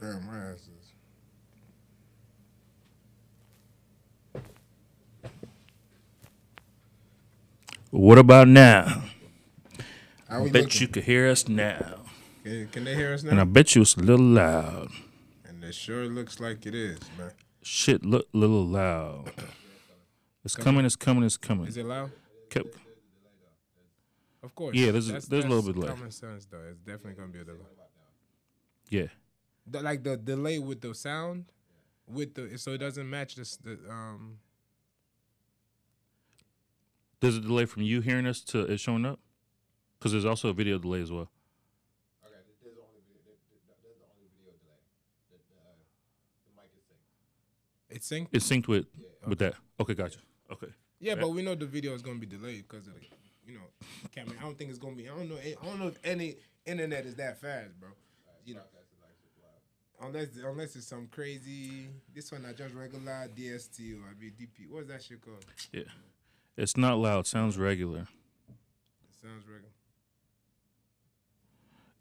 Damn, my ass is. What about now? How I we bet looking? you could hear us now. Can they hear us And I now? bet you it's a little loud. And it sure looks like it is, man. Shit, look a little loud. It's coming, it's coming, it's coming. Is it loud? Kept, Of course. Yeah, there's a little that's bit delay. common sense, though. It's definitely gonna be a delay. yeah. Like the delay with the sound, with the so it doesn't match this. There's a delay from you hearing us to it showing up? Because there's also a video delay as well. It's synced. It's synced with that. Okay, gotcha. Okay. Yeah, but we know the video is gonna be delayed because of the, camera. I don't think it's gonna be. I don't know if any internet is that fast, bro. You know, unless it's some crazy. This one not just regular DST or DP. What's that shit called? Yeah. It's not loud. Sounds regular. It sounds regular.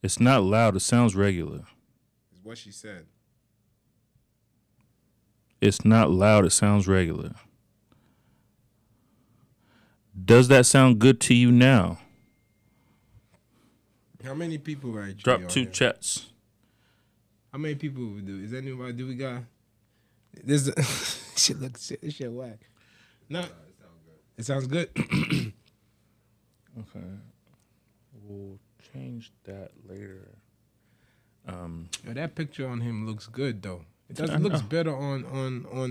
It's not loud. It sounds regular. Is what she said. It's not loud. It sounds regular. Does that sound good to you now? How many people are actually Drop on 2 here? chats. How many people do? Is anybody? Do we got? This shit whack. No, it sounds good. Okay. We'll change that later. Yo, that picture on him looks good though. It I looks know. better on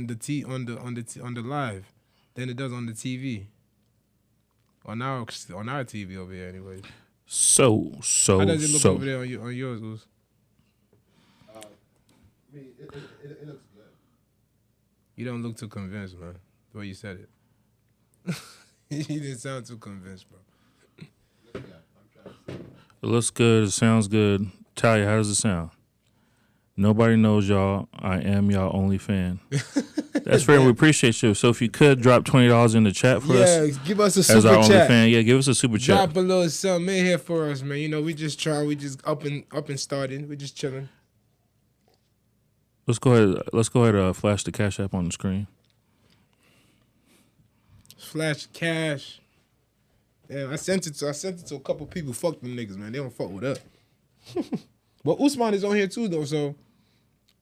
the live than it does on the TV. On our TV over here, anyways. So. How does it look over there on yours, Goose? It looks good. You don't look too convinced, man. The way you said it. You didn't sound too convinced, bro. I'm trying to see. It looks good. It sounds good. Talia, how does it sound? Nobody knows y'all. I am y'all only fan. That's fair. We appreciate you. So if you could drop $20 in the chat for us give us a as our super only chat. fan. Yeah, give us a super chat. Drop a little something in here for us, man. We just try. We just up and starting. We just chilling. Let's go ahead. Flash the Cash App on the screen. Flash cash. Damn, I sent it to a couple people. Fuck them niggas, man. They don't fuck with us. But Usman is on here too, though. So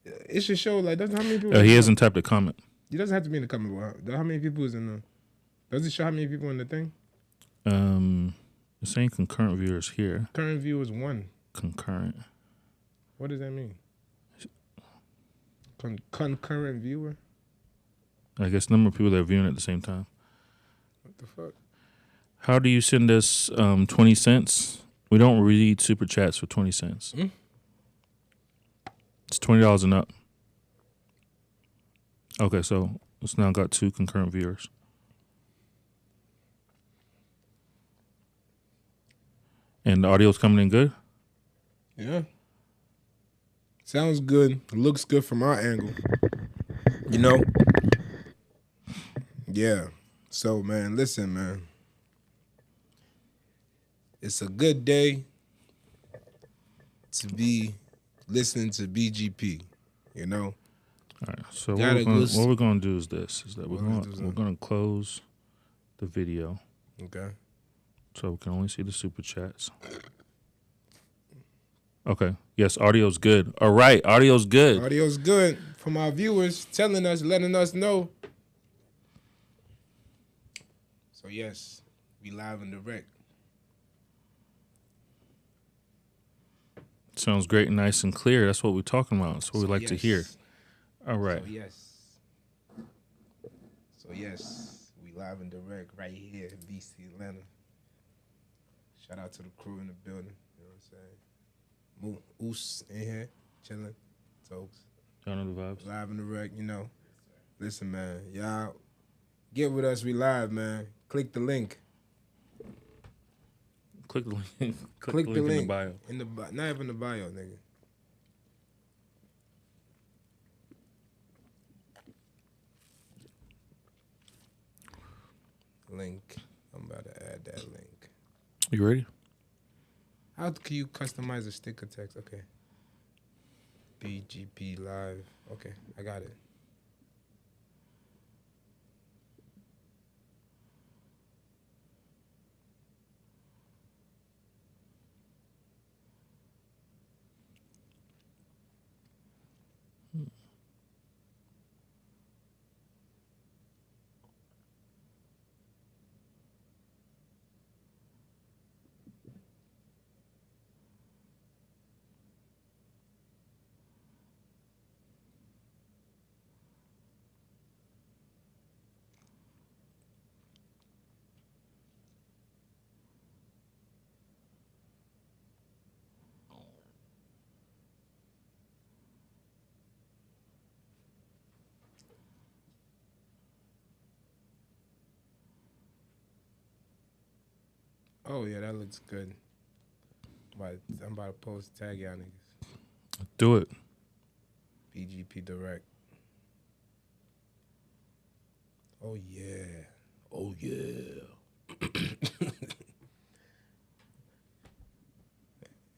it should show like that's how many people. He hasn't typed a comment. He doesn't have to be in the comment. But how many people is in the? Does it show how many people in the thing? It's saying concurrent viewers here. Current viewers 1. Concurrent. What does that mean? Concurrent viewer? I guess number of people that are viewing at the same time. What the fuck? How do you send us 20 cents? We don't read super chats for 20 cents. It's $20 and up. Okay, so it's now got 2 concurrent viewers. And the audio's coming in good? Yeah. Sounds good. Looks good from our angle. Yeah. So, man, listen, man. It's a good day to be listening to BGP, All right. So Gotta what we're going to do is this: is that we're Let's do something. going to close the video Okay. so we can only see the super chats. Okay. Yes, audio's good. All right, audio's good. Audio's good from our viewers telling us, letting us know. So, yes, we live and direct. Sounds great and nice and clear. That's what we're talking about. That's what we like to hear. All right. So yes, we live and direct right here in BC Atlanta. Shout out to the crew in the building. You know what I'm saying? Oos in here, chilling. Folks. Y'all know the vibes. Live and direct, Listen, man, y'all get with us. We live, man. Click the link. Click the link. Click the link in the bio. Not even the bio, nigga. Link. I'm about to add that link. You ready? How can you customize a sticker text? Okay. BGP Live. Okay, I got it. Oh yeah, that looks good. I'm about to post tag y'all niggas. Do it. BGP Direct. Oh yeah. Oh yeah.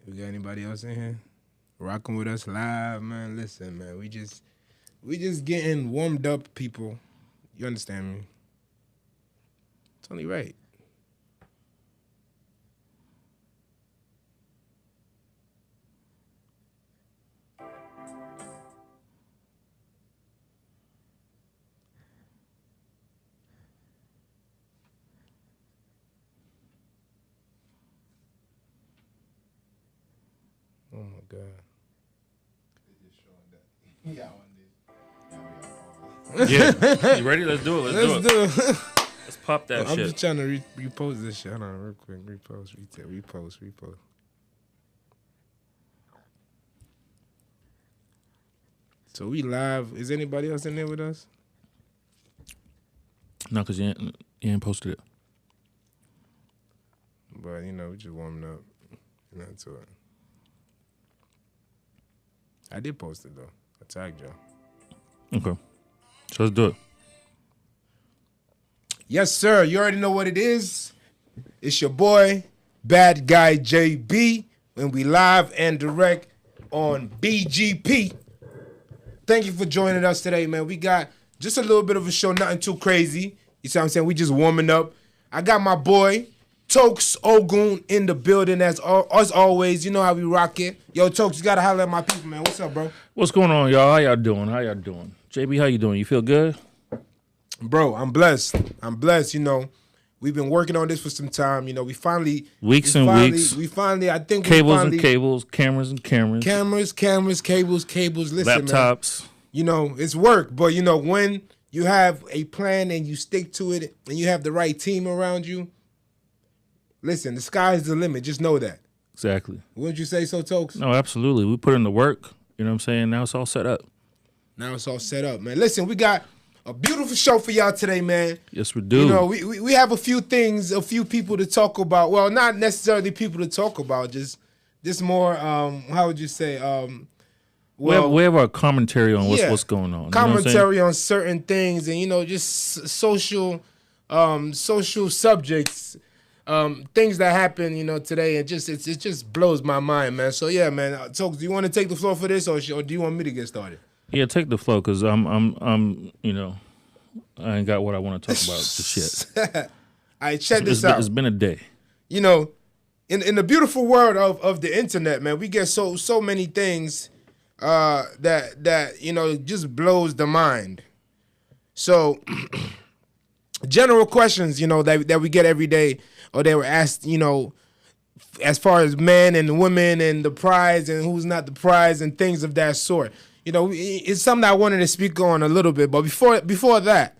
We got anybody else in here? Rocking with us live, man. Listen, man, we just getting warmed up, people. You understand me? It's only right. Oh my God. It's just showing that. Yeah, on this. Yeah. You ready? Let's do it. Let's do it. do it. Let's pop that I'm shit. just trying to repost this shit. Hold on, real quick. Repost. So we live. Is anybody else in there with us? No, because you ain't posted it. But, you know, we just warming up. Not to it. I did post it, though. I tagged y'all. Okay. So let's do it. Yes, sir. You already know what it is. It's your boy, Bad Guy JB, and we live and direct on BGP. Thank you for joining us today, man. We got just a little bit of a show, nothing too crazy. You see what I'm saying? We just warming up. I got my boy, Tokes Ogun, in the building as always. You know how we rock it. Yo, Tokes, you got to holler at my people, man. What's up, bro? What's going on, y'all? How y'all doing? JB, how you doing? You feel good? Bro, I'm blessed. You know, we've been working on this for some time. You know, we finally... Weeks. I think Cables and cables, cameras and cameras. Cameras, cables. Listen, laptops. man, you know, it's work. But, you know, when you have a plan and you stick to it and you have the right team around you, listen, the sky's the limit. Just know that. Exactly. Wouldn't you say so, Tokes? No, absolutely. We put in the work. You know what I'm saying? Now it's all set up. Now it's all set up, man. Listen, we got a beautiful show for y'all today, man. Yes, we do. You know, we have a few people to talk about. Well, not necessarily people to talk about, just more, how would you say, we have our commentary on what's going on. Commentary on certain things and, you know, just social subjects, things that happen, you know, today. And it just blows my mind, man. So, yeah, man. Tokes, do you want to take the floor for this or do you want me to get started? Yeah, take the flow because I'm you know, I ain't got what I want to talk about just yet. All right, check this out. It's been a day. You know, in the beautiful world of the internet, man, we get so many things that you know just blows the mind. So, general questions, you know, that we get every day, or they were asked, you know, as far as men and women and the prize and who's not the prize and things of that sort. You know, it's something I wanted to speak on a little bit. But before that,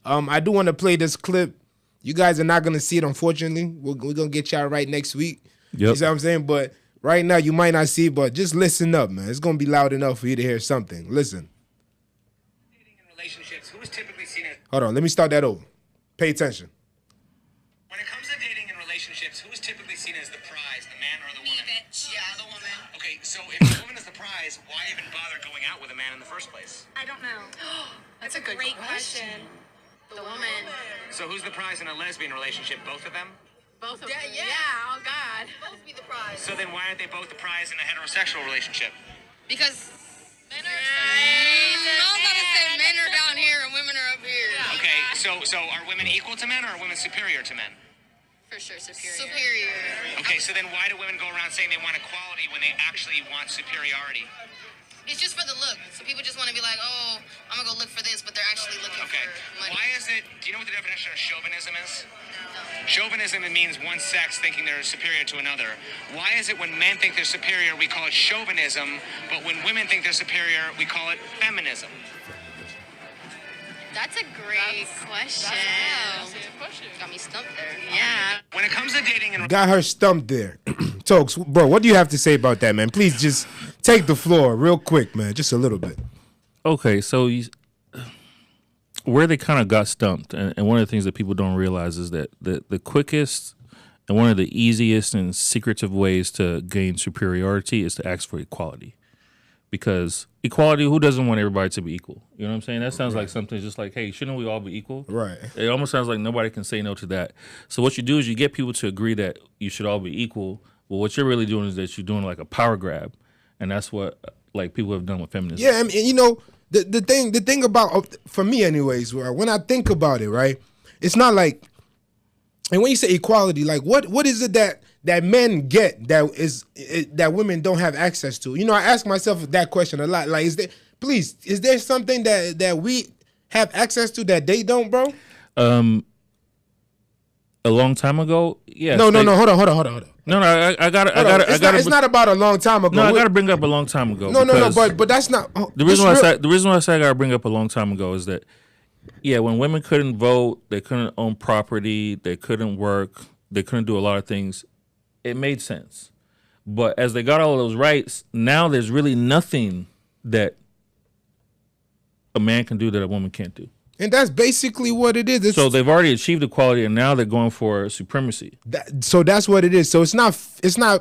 I do want to play this clip. You guys are not going to see it, unfortunately. We're going to get y'all right next week. Yep. You see what I'm saying? But right now, you might not see it, but just listen up, man. It's going to be loud enough for you to hear something. Listen. Dating and relationships, who is typically seen as... Hold on. Let me start that over. Pay attention. When it comes to dating and relationships, who is typically seen as the prize, the man or the woman? Bitch. Yeah, the woman. Okay, so if the woman is the prize, why even bother going out with a man in the first place? I don't know. That's a great question. The woman. So who's the prize in a lesbian relationship? Both of them? Both of them. Yeah, oh God. Both be the prize. So then why aren't they both the prize in a heterosexual relationship? Because I was gonna say men are down here and women are up here. Okay, so are women equal to men or are women superior to men? For sure, superior. Okay, so then why do women go around saying they want equality when they actually want superiority? It's just for the look. So people just want to be like, oh, I'm gonna go look for this, but they're actually looking Okay, for money. why is it, do you know what the definition of chauvinism is? Chauvinism means one sex thinking they're superior to another. Why is it when men think they're superior, we call it chauvinism, but when women think they're superior, we call it feminism? That's a great question. Got me stumped there. Yeah. When it comes to dating and Got her stumped there. Tokes, bro, what do you have to say about that, man? Please just take the floor real quick, man. Just a little bit. Okay, so where they kind of got stumped, and one of the things that people don't realize is that the quickest and one of the easiest and secretive ways to gain superiority is to ask for equality. Because equality, who doesn't want everybody to be equal? You know what I'm saying? That sounds like something just like, hey, shouldn't we all be equal? Right. It almost sounds like nobody can say no to that. So what you do is you get people to agree that you should all be equal. Well, what you're really doing is that you're doing like a power grab. And that's what like people have done with feminism. Yeah, I mean, you know, the thing about, for me anyways, when I think about it, right, it's not like, and when you say equality, like what is it that men get that women don't have access to? You know, I ask myself that question a lot. Like, is there something that we have access to that they don't, bro? A long time ago, yeah. No, hold on. No, I got It's not about a long time ago. No, I got to bring up a long time ago. No, but that's not. The reason why I say I got to bring up a long time ago is that, yeah, when women couldn't vote, they couldn't own property, they couldn't work, they couldn't do a lot of things. It made sense. But as they got all of those rights, now there's really nothing that a man can do that a woman can't do. And that's basically what it is. So they've already achieved equality, and now they're going for supremacy. So that's what it is. So it's not.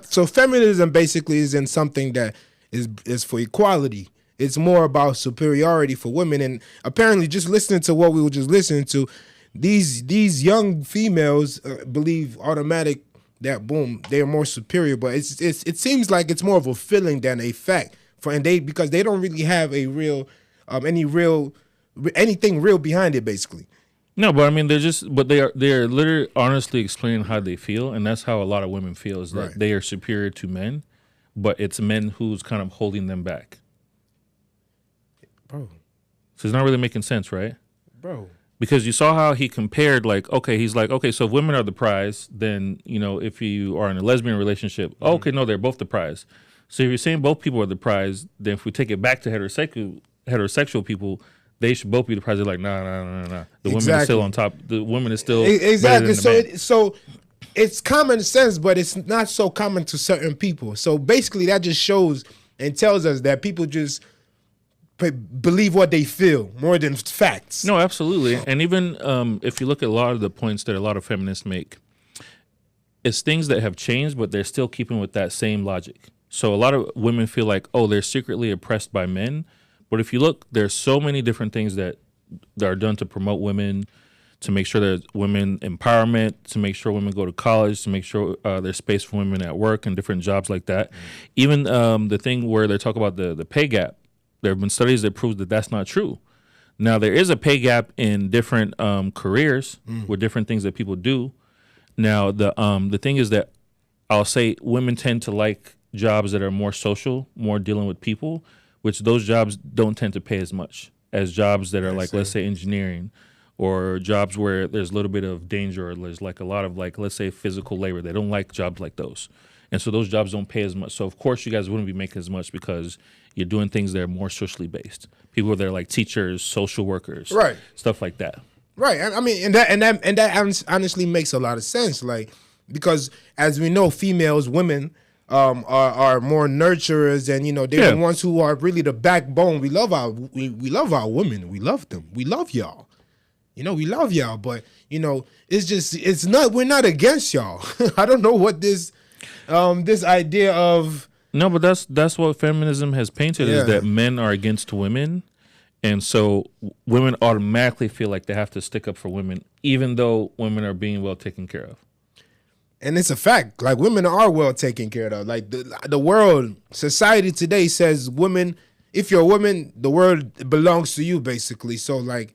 So feminism basically isn't something that is for equality. It's more about superiority for women. And apparently, just listening to what we were just listening to, these young females believe automatic that boom, they are more superior. But it seems like it's more of a feeling than a fact because they don't really have a real anything real behind it, basically. No, but I mean, they're literally honestly explaining how they feel, and that's how a lot of women feel, is that Right. they are superior to men, but it's men who's kind of holding them back. Bro. So it's not really making sense, right? Bro. Because you saw how he compared, he's like, okay, so if women are the prize, then, if you are in a lesbian relationship, okay, no, they're both the prize. So if you're saying both people are the prize, then if we take it back to heterosexual people, they should both be the prize. They're like, nah. The woman is still on top. The woman is still exactly. better than the man. So it's common sense, but it's not so common to certain people. So basically, that just shows and tells us that people just believe what they feel more than facts. No, absolutely. And even if you look at a lot of the points that a lot of feminists make, it's things that have changed, but they're still keeping with that same logic. So a lot of women feel like, oh, they're secretly oppressed by men. But if you look, there's so many different things that are done to promote women, to make sure there's women empowerment, to make sure women go to college, to make sure there's space for women at work and different jobs like that. Even the thing where they talk about the pay gap, there have been studies that prove that that's not true. Now, there is a pay gap in different careers with different things that people do. Now, the thing is that I'll say women tend to like jobs that are more social, more dealing with people, which those jobs don't tend to pay as much as jobs that are let's say engineering, or jobs where there's a little bit of danger, or there's like a lot of let's say physical labor. They don't like jobs like those. And so those jobs don't pay as much. So of course you guys wouldn't be making as much because you're doing things that are more socially based. People that are like teachers, social workers, Right. Stuff like that. Right. I mean, and that honestly makes a lot of sense. Because as we know, women are more nurturers, and they're the ones who are really the backbone. We love our women. We love them. We love y'all. We love y'all. But we're not against y'all. I don't know what this idea of. No, but that's what feminism has painted, is that men are against women, and so women automatically feel like they have to stick up for women, even though women are being well taken care of. And it's a fact. Women are well taken care of. The world, society today says women if you're a woman, the world belongs to you basically. So like,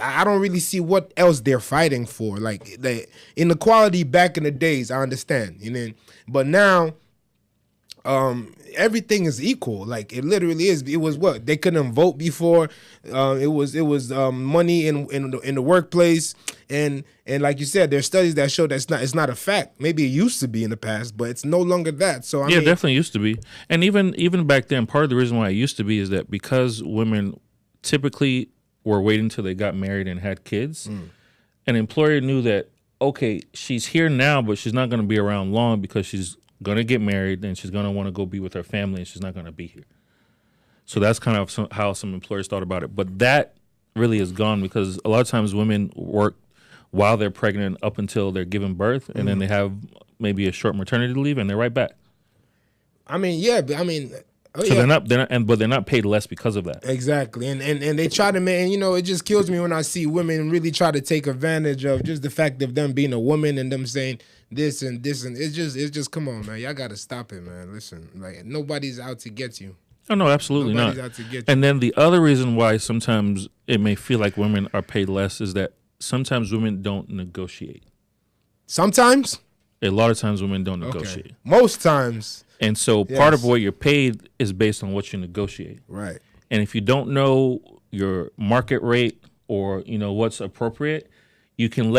I don't really see what else they're fighting for. Like the inequality back in the days, I understand, you know, but now, everything is equal. Like it literally is. It was what they couldn't vote before. It was money in the workplace, and like you said, there's studies that show that it's not a fact. Maybe it used to be in the past, but it's no longer that. So I mean, definitely used to be. And even back then, part of the reason why it used to be is that because women typically were waiting until they got married and had kids, an employer knew that, okay, she's here now, but she's not going to be around long because she's going to get married and she's going to want to go be with her family and she's not going to be here. So that's kind of how some employers thought about it. But that really is gone because a lot of times women work while they're pregnant up until they're giving birth, and then they have maybe a short maternity leave and they're right back. I mean, yeah, but I mean, so they're not paid less because of that. Exactly, and they try to make, and you know, it just kills me when I see women really try to take advantage of just the fact of them being a woman and them saying this and this, and it's just come on, man, y'all got to stop it, man. Listen, like nobody's out to get you. Oh no, absolutely Nobody's not. out to get you. And then the other reason why sometimes it may feel like women are paid less is that sometimes women don't negotiate. Sometimes? A lot of times women don't negotiate. Okay. Most times. And so part of what you're paid is based on what you negotiate. Right. And if you don't know your market rate or, you know, what's appropriate, you can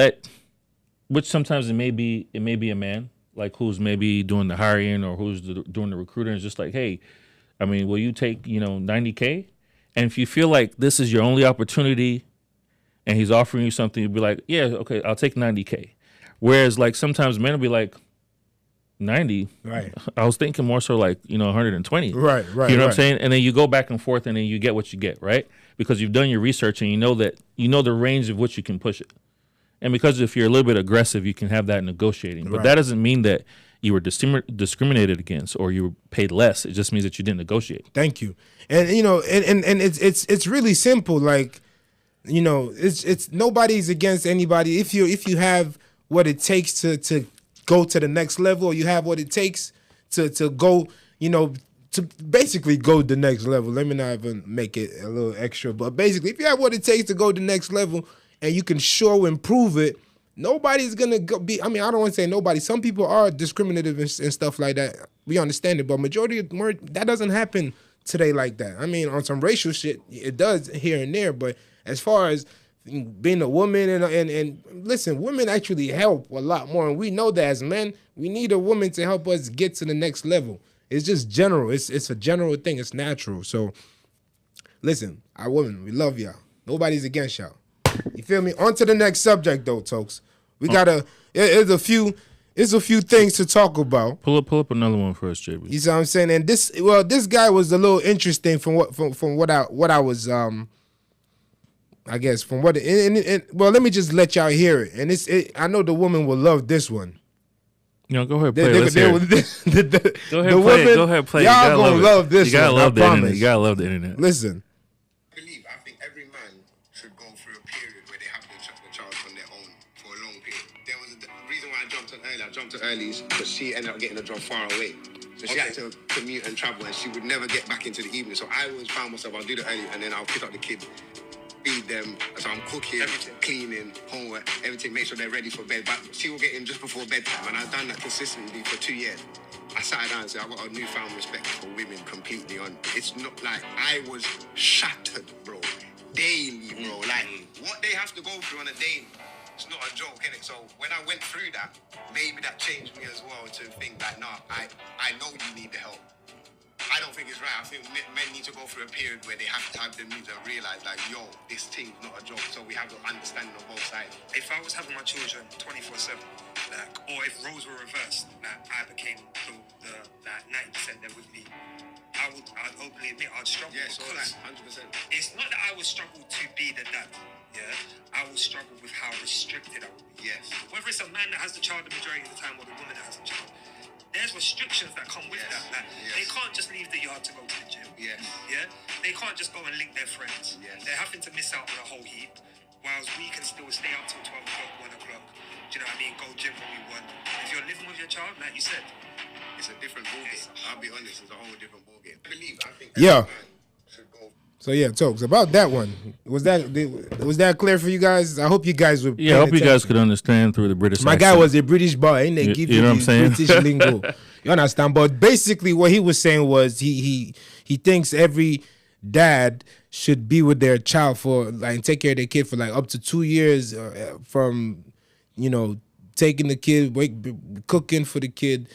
which sometimes it may be a man, like who's maybe doing the hiring or who's doing the recruiting. It's just like, hey, I mean, will you take, you know, $90K? And if you feel like this is your only opportunity and he's offering you something, you'll be like, yeah, okay, I'll take $90K. Whereas like sometimes men will be like, 90. Right. I was thinking more so like, you know, 120. Right. You know what I'm saying? And then you go back and forth and then you get what you get, right? Because you've done your research and you know the range of which you can push it. And because if you're a little bit aggressive, you can have that negotiating. But that doesn't mean that you were discriminated against or you were paid less. It just means that you didn't negotiate. Thank you. And you know, and it's really simple. Like, you know, it's nobody's against anybody. If you have what it takes to go to the next level, or you have what it takes to go, you know, to basically go the next level. Let me not even make it a little extra, but basically, if you have what it takes to go the next level and you can sure improve it, nobody's gonna be. I mean, I don't want to say nobody. Some people are discriminative and stuff like that. We understand it, but majority of that doesn't happen today like that. I mean, on some racial shit, it does here and there, but as far as being a woman and listen, women actually help a lot more, and we know that as men, we need a woman to help us get to the next level. It's just general. It's a general thing. It's natural. So, listen, our women, we love y'all. Nobody's against y'all. You feel me? On to the next subject, though, Tokes. We gotta. There's a few things to talk about. Pull up another one for us, JB. You see what I'm saying? And this guy was a little interesting from what I was I guess from what well, let me just let y'all hear it. And I know the woman will love this one. You know, go ahead, play it. Let's hear it. Go ahead, play. Y'all gonna love this one. You gotta love the internet. You gotta love the internet. Listen. I think every man should go through a period where they have the child on their own for a long period. There was the reason why I jumped on early because she ended up getting a job far away. So she had to commute and travel, and she would never get back into the evening. So I always found myself, I'll do the early, and then I'll pick up the kids, feed them. So I'm cooking, everything, cleaning, homework, everything, make sure they're ready for bed. But she will get in just before bedtime, and I've done that consistently for 2 years. I sat down and said, I've got a newfound respect for women completely. It's not like I was shattered, bro. Daily, bro. Like, what they have to go through on a day, it's not a joke, innit? So when I went through that, maybe that changed me as well to think that, nah, I know you need the help. I don't think it's right. I think men need to go through a period where they have to need to realize, like, yo, this thing's not a joke. So we have an understanding of both sides. If I was having my children 24/7, like, or if roles were reversed, like I became the 90% there with me, I'd openly admit I'd struggle. Yeah, so like 100%. It's not that I would struggle to be the dad. Yeah, I would struggle with how restricted I would be. Yes. Whether it's a man that has the child the majority of the time or the woman that has the child, there's restrictions that come with that. Like, they can't just leave the yard to go to the gym. Yes. Yeah? They can't just go and link their friends. Yes. They're having to miss out on a whole heap, whilst we can still stay up till 12 o'clock, 1 o'clock. Do you know what I mean? Go gym when we want. If you're living with your child, like you said, it's a different ballgame. I'll be honest, it's a whole different ballgame. I think Yeah. should go. So yeah, Tokes, about that one. Was that clear for you guys? I hope you guys were. Yeah, I hope you guys could understand through the British My accent. guy was a British boy, and they give you you know what I'm this saying? British lingo. You understand? But basically, what he was saying was he thinks every dad should be with their child for like take care of their kid for like up to 2 years from taking the kid, cooking for the kid,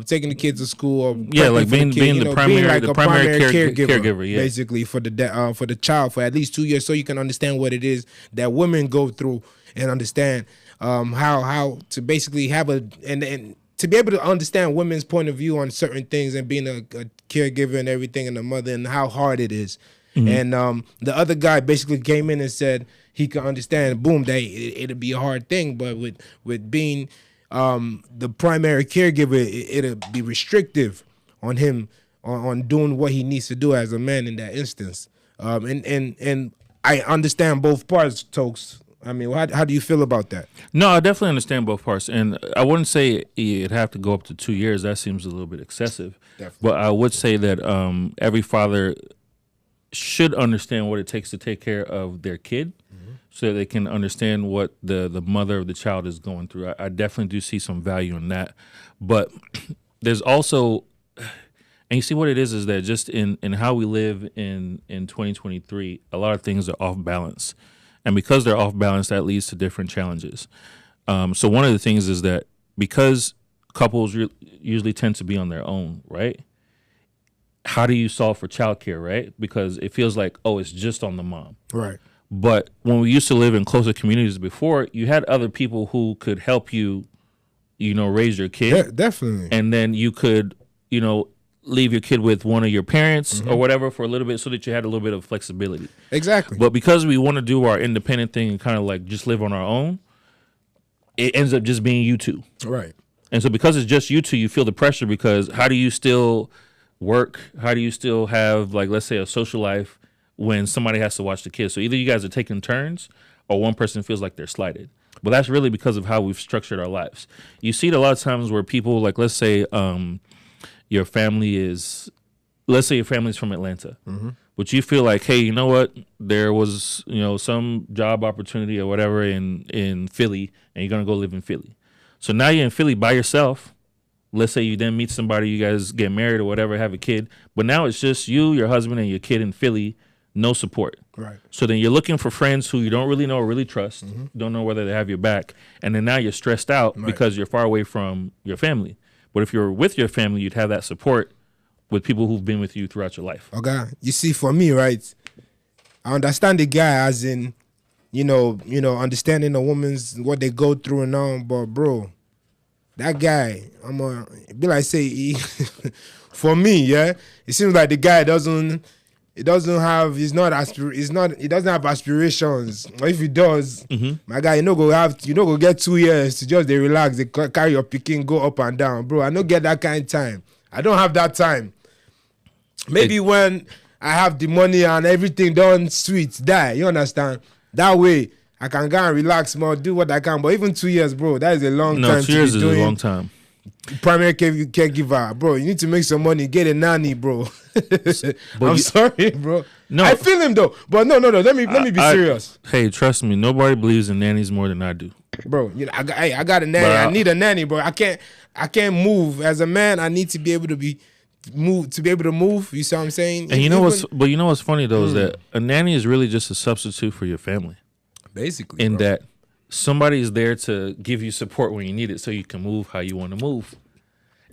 taking the kids to school, or like prepping for being the primary caregiver, yeah. basically for the child for at least 2 years, so you can understand what it is that women go through and understand how to basically have and to be able to understand women's point of view on certain things and being a caregiver and everything and a mother and how hard it is. And the other guy basically came in and said he could understand, boom, that it'll be a hard thing, but with being the primary caregiver, it'll be restrictive on him on doing what he needs to do as a man in that instance. And I understand both parts, Tokes. I mean, how do you feel about that? No, I definitely understand both parts, and I wouldn't say it'd have to go up to 2 years. That seems a little bit excessive. Definitely. But I would say that every father should understand what it takes to take care of their kid, so that they can understand what the mother of the child is going through. I definitely do see some value in that. But there's also, and you see what it is that just in how we live in 2023, a lot of things are off balance. And because they're off balance, that leads to different challenges. So one of the things is that because couples usually tend to be on their own, right? How do you solve for childcare, right? Because it feels like, oh, it's just on the mom. Right. But when we used to live in closer communities before, you had other people who could help you, raise your kid. Yeah, definitely. And then you could, leave your kid with one of your parents or whatever for a little bit so that you had a little bit of flexibility. Exactly. But because we want to do our independent thing and kind of like just live on our own, it ends up just being you two. Right. And so because it's just you two, you feel the pressure because how do you still work? How do you still have, like, let's say a social life when somebody has to watch the kids? So either you guys are taking turns or one person feels like they're slighted. But that's really because of how we've structured our lives. You see it a lot of times where people, like, let's say your family is, let's say your family's from Atlanta, but you feel like, hey, you know what? There was, some job opportunity or whatever in Philly, and you're going to go live in Philly. So now you're in Philly by yourself. Let's say you then meet somebody, you guys get married or whatever, have a kid. But now it's just you, your husband, and your kid in Philly, no support. Right. So then you're looking for friends who you don't really know or really trust, don't know whether they have your back. And then now you're stressed out because you're far away from your family. But if you're with your family, you'd have that support with people who've been with you throughout your life. Okay. You see, for me, right, I understand the guy as in, understanding a woman's, what they go through and all, but bro, that guy, for me, yeah, it seems like the guy he doesn't have aspirations. Or if he does, my guy, go get 2 years to just relax, they carry your picking, go up and down. Bro, I don't get that kind of time. I don't have that time. Maybe when I have the money and everything done sweet, you understand? That way, I can go and relax more, do what I can. But even 2 years, bro, that is a long time. No, 2 years is a long time. Primary caregiver, bro. You need to make some money, get a nanny, bro. Sorry, bro. No, I feel him though. But no. Let me be serious. Hey, trust me, nobody believes in nannies more than I do, bro. I got a nanny. I need a nanny, bro. I can't move as a man. I need to be able to move. You see what I'm saying? And you know what's funny though is that a nanny is really just a substitute for your family, basically. In that somebody is there to give you support when you need it, so you can move how you want to move.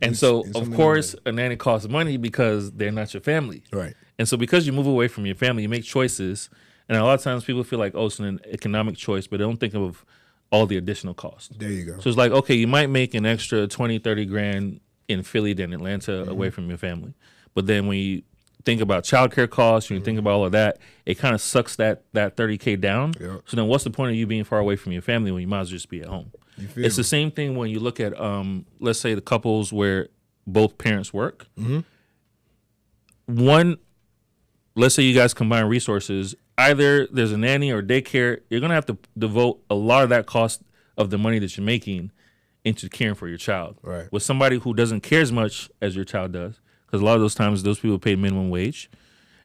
And so, of course, a nanny costs money because they're not your family. Right. And so because you move away from your family, you make choices. And a lot of times people feel like, oh, it's an economic choice, but they don't think of all the additional costs. There you go. So it's like, okay, you might make an extra 20, 30 grand in Philly than Atlanta away from your family. But then when you think about childcare costs, when you think about all of that, it kind of sucks that $30K down. Yep. So then what's the point of you being far away from your family when you might as well just be at home? It's the same thing when you look at, let's say, the couples where both parents work. One, let's say you guys combine resources. Either there's a nanny or daycare. You're going to have to devote a lot of that cost of the money that you're making into caring for your child. Right. With somebody who doesn't care as much as your child does, because a lot of those times those people pay minimum wage.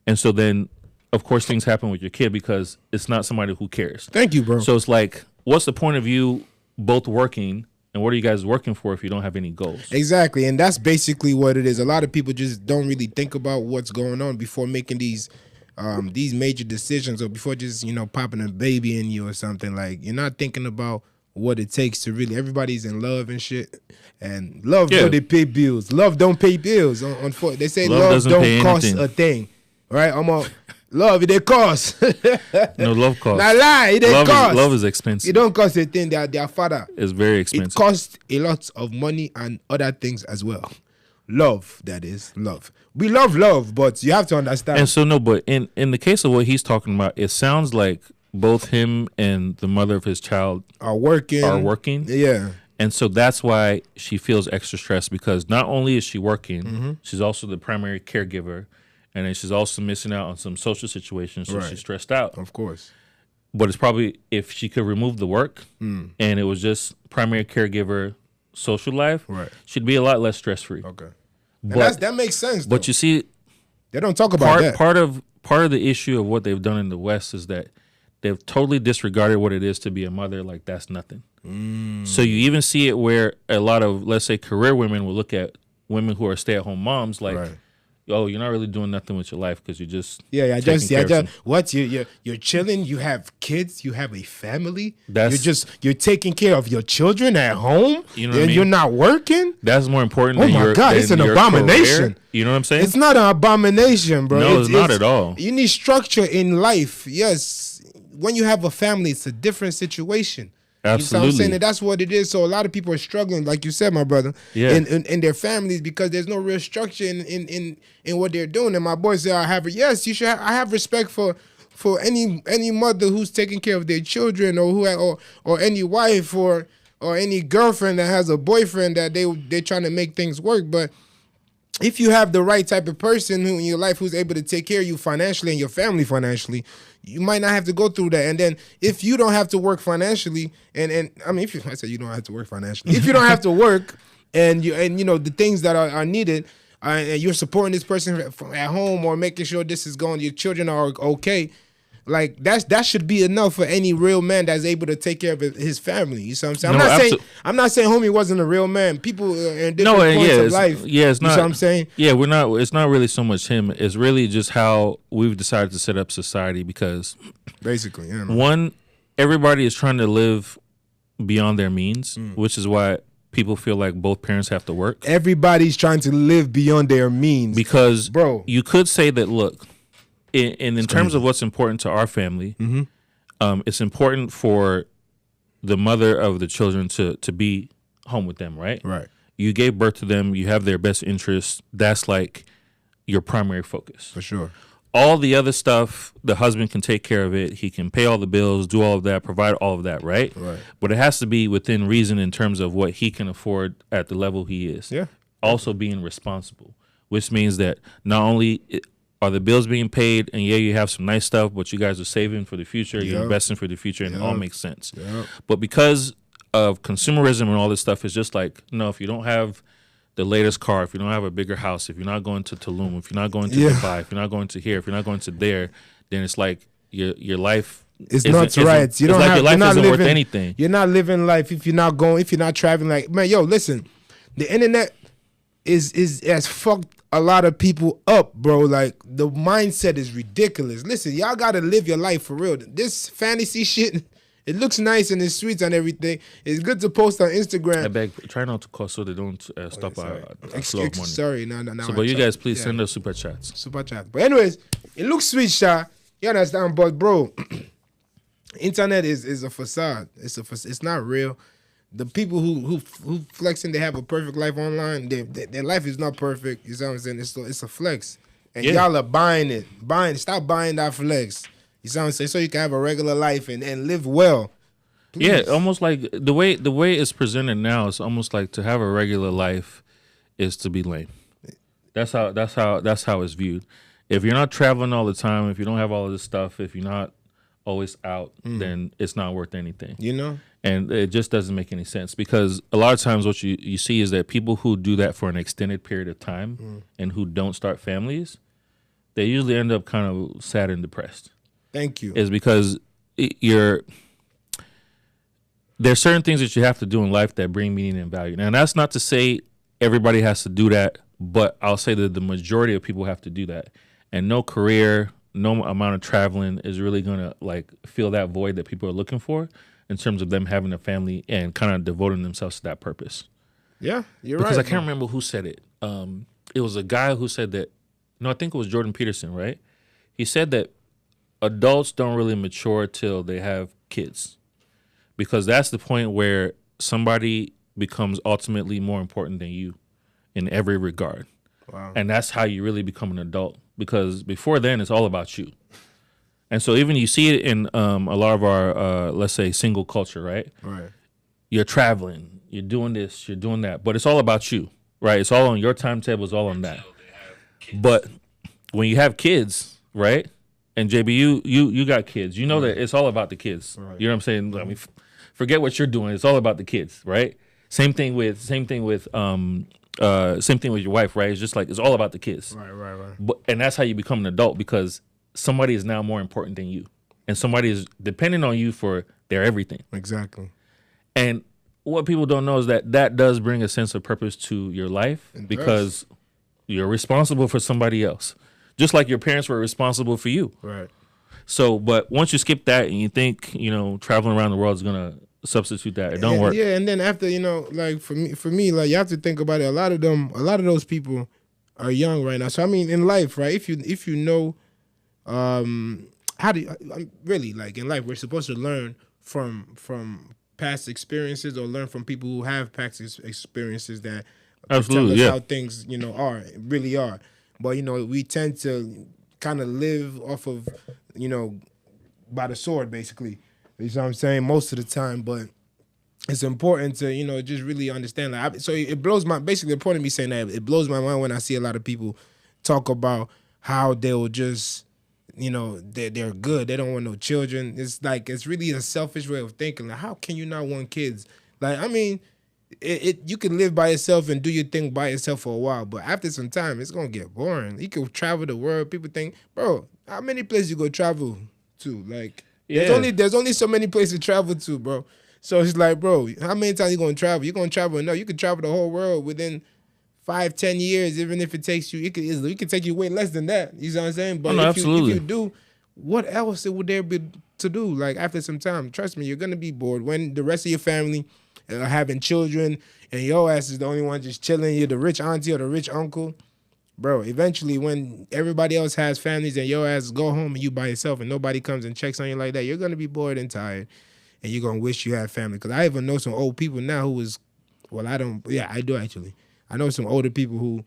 And so then, of course, things happen with your kid because it's not somebody who cares. Thank you, bro. So it's like, what's the point of you both working, and what are you guys working for if you don't have any goals? Exactly, and that's basically what it is. A lot of people just don't really think about what's going on before making these major decisions, or before just popping a baby in you or something. Like, you're not thinking about what it takes to really. Everybody's in love and shit, and love they pay bills. Love don't pay bills. They say love don't cost a thing, right? Love, it costs. No, love costs. Not lie, it costs. Love is expensive. It don't cost a thing. Their father. It's very expensive. It costs a lot of money and other things as well. Love, that is. Love. We love, but you have to understand. And so, no, but in the case of what he's talking about, it sounds like both him and the mother of his child are working. Yeah. And so that's why she feels extra stressed, because not only is she working, she's also the primary caregiver. And then she's also missing out on some social situations, so she's stressed out. Of course. But it's probably, if she could remove the work and it was just primary caregiver, social life, she'd be a lot less stress-free. Okay. But that makes sense, though. But you see, they don't talk about that. Part of the issue of what they've done in the West is that they've totally disregarded what it is to be a mother. Like, that's nothing. So you even see it where a lot of, let's say, career women will look at women who are stay-at-home moms like, oh, you're not really doing nothing with your life because you're just what you're chilling. You have kids. You have a family. You're taking care of your children at home. You know what I mean? You're not working. That's more important. Oh my God, it's an abomination. Career. You know what I'm saying? It's not an abomination, bro. No, it's not at all. You need structure in life. Yes, when you have a family, it's a different situation. Absolutely. You know what I'm saying? And that's what it is. So a lot of people are struggling, like you said, my brother, in their families, because there's no real structure in what they're doing. And my boy said, I have respect for any mother who's taking care of their children, or any wife or any girlfriend that has a boyfriend that they're trying to make things work. But if you have the right type of person in your life who's able to take care of you financially and your family financially, you might not have to go through that. And then if you don't have to work financially, and I mean, I said you don't have to work financially. If you don't have to work, and the things that are needed, and you're supporting this person at home or making sure this is going, your children are okay. Like, that should be enough for any real man that's able to take care of his family. You see what I'm saying? I'm not saying homie wasn't a real man. People in different points of life. Yeah, it's not. You see what I'm saying? Yeah, we're not. It's not really so much him. It's really just how we've decided to set up society, because basically, everybody is trying to live beyond their means, which is why people feel like both parents have to work. Everybody's trying to live beyond their means, because, bro, you could say that. Look. In terms of what's important to our family, it's important for the mother of the children to be home with them, right? Right. You gave birth to them. You have their best interests. That's like your primary focus. For sure. All the other stuff, the husband can take care of it. He can pay all the bills, do all of that, provide all of that, right? Right. But it has to be within reason in terms of what he can afford at the level he is. Yeah. Also being responsible, which means that not only are the bills being paid, and you have some nice stuff, but you guys are saving for the future, you're investing for the future, and it all makes sense. But because of consumerism and all this stuff, it's just like, if you don't have the latest car, if you don't have a bigger house, if you're not going to Tulum, if you're not going to Dubai, if you're not going to here, if you're not going to there, then it's like your life is not right. You don't like have, your life isn't living, worth anything. You're not living life if you're not traveling. Like, man, listen, the internet has fucked a lot of people up, bro. Like, the mindset is ridiculous. Listen, y'all gotta live your life for real. This fantasy shit, it looks nice and it's sweet and everything. It's good to post on Instagram. I beg, try not to cost so they don't stop our flow of money. Sorry, no. So, but you guys, please send us super chats. Super chat. But anyways, it looks sweet, Sha. You understand? But bro, internet is a facade. It's not real. The people who flexing they have a perfect life online, their life is not perfect. You see what I'm saying? It's a flex. And y'all are buying it. Stop buying that flex. You see what I'm saying? So you can have a regular life and live well. Please. Yeah, almost like the way it's presented now, it's almost like to have a regular life is to be lame. That's how it's viewed. If you're not traveling all the time, if you don't have all of this stuff, if you're not always out, then it's not worth anything. You know? And it just doesn't make any sense, because a lot of times what you see is that people who do that for an extended period of time and who don't start families, they usually end up kind of sad and depressed. Thank you. Is because there's certain things that you have to do in life that bring meaning and value. Now, that's not to say everybody has to do that, but I'll say that the majority of people have to do that. And no career, no amount of traveling is really gonna like fill that void that people are looking for in terms of them having a family and kind of devoting themselves to that purpose. Yeah, you're Because right. I can't remember who said it. It was a guy who said that. No, I think it was Jordan Peterson, right? He said that adults don't really mature till they have kids, because that's the point where somebody becomes ultimately more important than you in every regard. Wow. And that's how you really become an adult, because before then it's all about you. And so even you see it in a lot of our, let's say, single culture, right? Right. You're traveling, you're doing this, you're doing that, but it's all about you, right? It's all on your timetable, it's all on that. But when you have kids, right? And JB, you got kids. You know that it's all about the kids. Right. You know what I'm saying? I mean, forget what you're doing. It's all about the kids, right? Same thing with same thing with your wife, right? It's just like it's all about the kids. Right. But and that's how you become an adult, because somebody is now more important than you, and somebody is depending on you for their everything. Exactly. And what people don't know is that does bring a sense of purpose to your life, because you're responsible for somebody else, just like your parents were responsible for you. Right. So, but once you skip that and you think, traveling around the world is gonna substitute that, it don't work. Yeah, and then after, like for me, like you have to think about it. A lot of those people are young right now. So I mean, in life, right? If you know, how do you, really like in life, we're supposed to learn from past experiences, or learn from people who have past experiences that Absolutely, tell us yeah. how things really are. But we tend to kind of live off of by the sword, basically. You know what I'm saying? Most of the time, but it's important to just really understand. Like, so it blows my basically the point of me saying that, it blows my mind when I see a lot of people talk about how they'll just they're good. They don't want no children. It's like it's really a selfish way of thinking. Like, how can you not want kids? Like, I mean, you can live by yourself and do your thing by yourself for a while, but after some time, it's gonna get boring. You can travel the world. People think, bro, how many places you go travel to? Like, there's only so many places to travel to, bro. So it's like, bro, how many times you gonna travel? You're gonna travel enough. You can travel the whole world within 5-10 years, even if it takes you. It could take you way less than that. You know what I'm saying? But if you do, what else would there be to do? Like, after some time, trust me, you're gonna be bored when the rest of your family are having children and your ass is the only one just chilling. You're the rich auntie or the rich uncle, bro. Eventually, when everybody else has families and your ass go home and you by yourself and nobody comes and checks on you like that, you're gonna be bored and tired, and you're gonna wish you had family. Because I even know some old people now I do actually. I know some older people who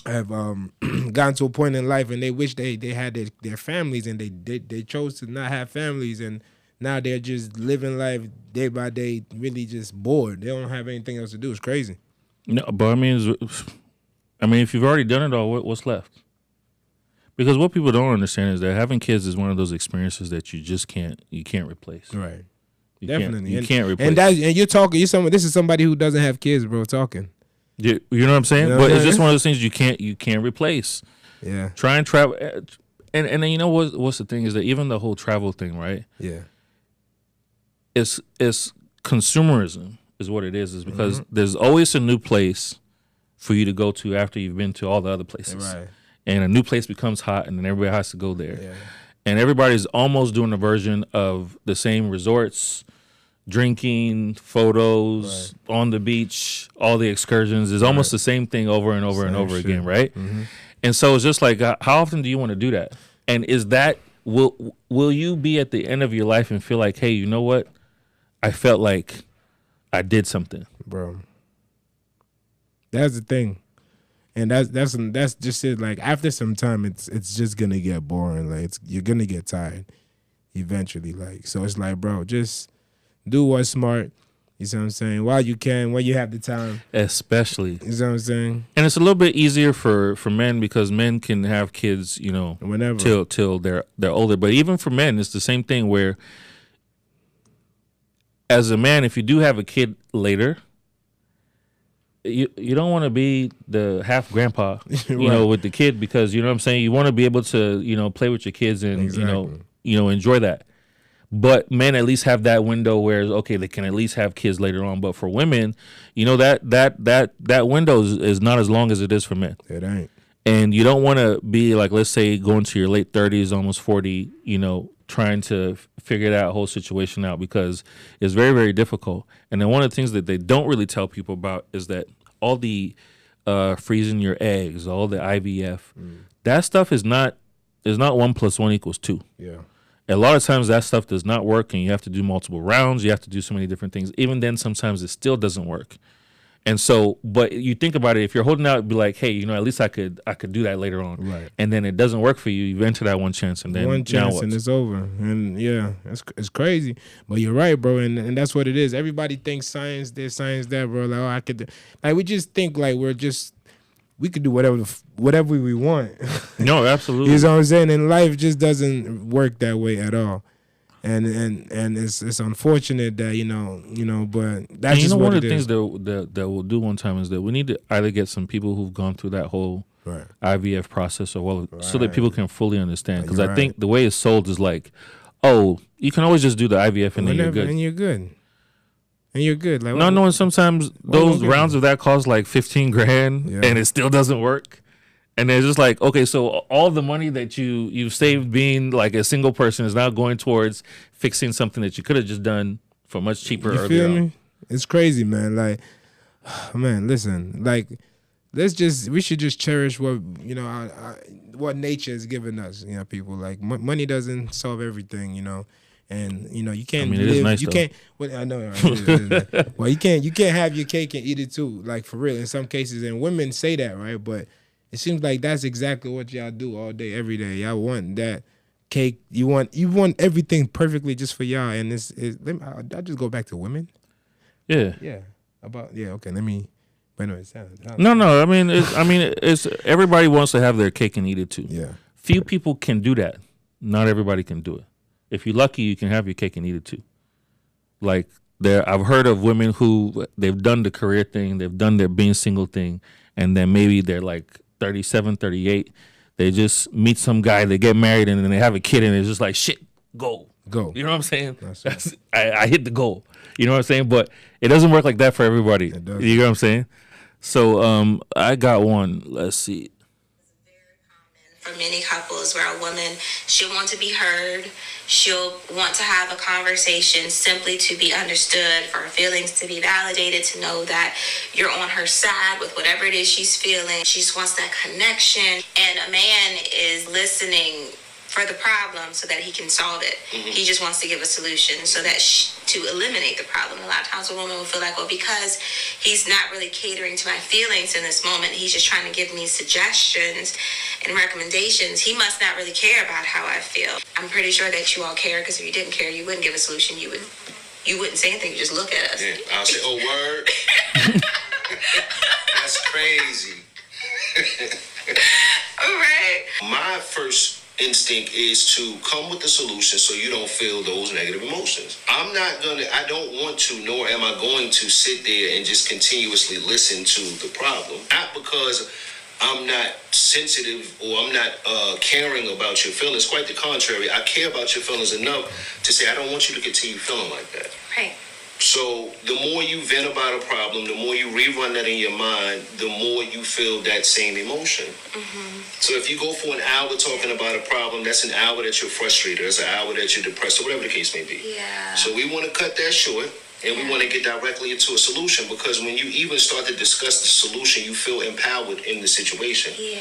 have gotten to a point in life and they wish they had their families, and they chose to not have families, and now they're just living life day by day, really just bored. They don't have anything else to do. It's crazy. No, but I mean, if you've already done it all, what's left? Because what people don't understand is that having kids is one of those experiences that you just can't replace. Right. Definitely, you can't replace. And you're talking. This is somebody who doesn't have kids, bro. Talking. You know what I'm saying? But it's just one of those things you can't replace. Yeah. Try and travel, and then what's the thing is that even the whole travel thing, right? Yeah. It's consumerism is what it is because there's always a new place for you to go to after you've been to all the other places. Right. And a new place becomes hot, and then everybody has to go there. Yeah. And everybody's almost doing a version of the same resorts, drinking, photos, on the beach, all the excursions. It's almost the same thing over and over and over again, right? Mm-hmm. And so it's just like, how often do you want to do that? And is that, will you be at the end of your life and feel like, hey, you know what? I felt like I did something. Bro. That's the thing. And that's just it. Like, after some time, it's just gonna get boring. Like, you're gonna get tired eventually. Like, so it's like, bro, just do what's smart. You see what I'm saying? While you can, when you have the time. Especially. You see what I'm saying? And it's a little bit easier for men because men can have kids, whenever till they're older. But even for men, it's the same thing where, as a man, if you do have a kid later, you don't want to be the half grandpa, you know, with the kid, because you know what I'm saying. You want to be able to, you know, play with your kids and you know enjoy that. But men at least have that window where okay, they can at least have kids later on. But for women, you know that window is not as long as it is for men. It ain't. And you don't want to be like, let's say, going to your late 30s, almost 40, you know, trying to figure that whole situation out, because it's very, very difficult. And then one of the things that they don't really tell people about is that all the freezing your eggs, all the IVF, that stuff is not 1 + 1 = 2. Yeah. A lot of times that stuff does not work, and you have to do multiple rounds. You have to do so many different things. Even then, sometimes it still doesn't work. And so, but you think about it, if you're holding out, it'd be like, hey, you know, at least I could do that later on. Right. And then it doesn't work for you. You've entered that one chance, and then one chance now and it's over. And yeah, it's crazy. But you're right, bro. And that's what it is. Everybody thinks science this, science that, bro. Like, oh, I could, like, we just think like we could do whatever we want. No, absolutely. You know what I'm saying? And life just doesn't work that way at all. And it's unfortunate that you know, but that's just what one of it the is. things that we'll do one time is that we need to either get some people who've gone through that whole IVF process, or so that people can fully understand. Because I think the way it's sold is like, oh, you can always just do the IVF and then you're good. And you're good. And you're good. Like, not knowing sometimes those rounds of that cost like $15,000 and it still doesn't work. And it's just like, okay, so all the money that you've saved being like a single person is now going towards fixing something that you could have just done for much cheaper you earlier feel me? on. It's crazy, man. Like, man, listen, like, we should just cherish what, you know, what nature has given us, you know, people. Like, money doesn't solve everything, you know. And you know you can't. I mean, it is nice, you though. can't. Well, I know. Right? Well, you can't have your cake and eat it too. Like, for real, in some cases, and women say that, right? But it seems like that's exactly what y'all do all day, every day. Y'all want that cake. You want everything perfectly just for y'all. And I'll just go back to women. Yeah. Yeah. Okay. Let me. But no, it sounds. No. I mean, it's everybody wants to have their cake and eat it too. Yeah. Few people can do that. Not everybody can do it. If you're lucky, you can have your cake and eat it too. Like I've heard of women who they've done the career thing, they've done their being single thing, and then maybe they're like 37, 38. They just meet some guy, they get married, and then they have a kid, and it's just like, shit, go. You know what I'm saying? I hit the goal. You know what I'm saying? But it doesn't work like that for everybody. It doesn't. You know what I'm saying? So I got one. Let's see. For many couples, where a woman, she'll want to be heard, she'll want to have a conversation simply to be understood, for her feelings to be validated, to know that you're on her side with whatever it is she's feeling. She just wants that connection, and a man is listening for the problem so that he can solve it. He just wants to give a solution so that to eliminate the problem. A lot of times a woman will feel like, well, because he's not really catering to my feelings in this moment, he's just trying to give me suggestions and recommendations, he must not really care about how I feel. I'm pretty sure that you all care, because if you didn't care, you wouldn't give a solution. You wouldn't say anything, you just look at us. Yeah, I'll say, oh, word? That's crazy. All right. My first instinct is to come with the solution so you don't feel those negative emotions. I don't want to, nor am I going to sit there and just continuously listen to the problem. Not because I'm not sensitive or I'm not caring about your feelings. Quite the contrary. I care about your feelings enough to say I don't want you to continue feeling like that. Right. So the more you vent about a problem, the more you rerun that in your mind, the more you feel that same emotion. So if you go for an hour talking about a problem, that's an hour that you're frustrated, that's an hour that you're depressed, or whatever the case may be. Yeah. So we want to cut that short, and we want to get directly into a solution, because when you even start to discuss the solution, you feel empowered in the situation. Yeah.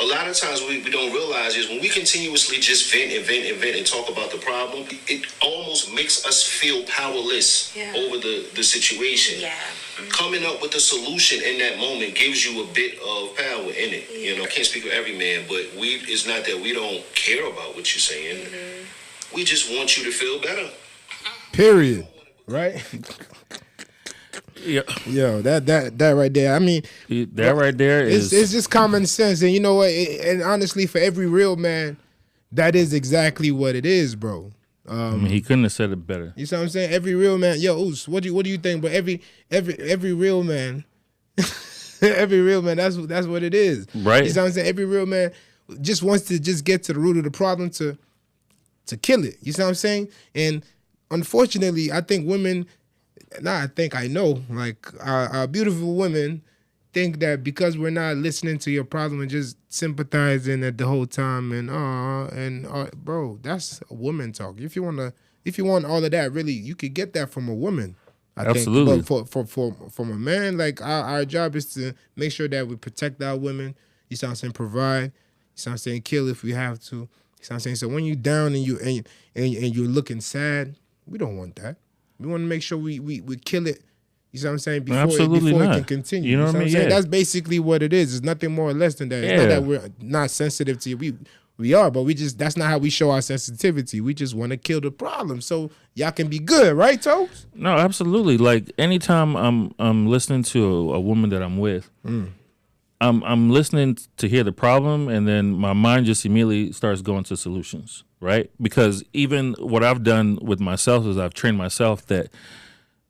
A lot of times we don't realize is when we continuously just vent and talk about the problem, it almost makes us feel powerless over the situation. Yeah. Coming up with a solution in that moment gives you a bit of power in it. Yeah. You know, I can't speak for every man, but it's not that we don't care about what you're saying. We just want you to feel better. Period. Right? Yeah. Yo, that right there. I mean, that right there is it's just common sense, and you know what? And honestly, for every real man, that is exactly what it is, bro. I mean, he couldn't have said it better. You see what I'm saying? Every real man, yo, Oos, what do you think? But every real man, Every real man, that's what it is. Right. You know what I'm saying? Every real man just wants to just get to the root of the problem to kill it. You see what I'm saying? And unfortunately, I think women, I know, like our beautiful women think that because we're not listening to your problem and just sympathizing at the whole time bro, that's a woman talk. If you want all of that, really, you could get that from a woman. I Absolutely. think. But from a man, like our job is to make sure that we protect our women. You see what I'm saying? Provide. You see what I'm saying? Kill if we have to. You see what I'm saying? So when you're down and you're looking sad, we don't want that. We want to make sure we kill it. You see what I'm saying? Before it can continue. You know what I mean? Yeah. That's basically what it is. It's nothing more or less than that. It's not that we're not sensitive to you. We are, but that's not how we show our sensitivity. We just want to kill the problem so y'all can be good, right, Tobes? No, absolutely. Like anytime I'm listening to a woman that I'm with, I'm listening to hear the problem, and then my mind just immediately starts going to solutions, right? Because even what I've done with myself is I've trained myself that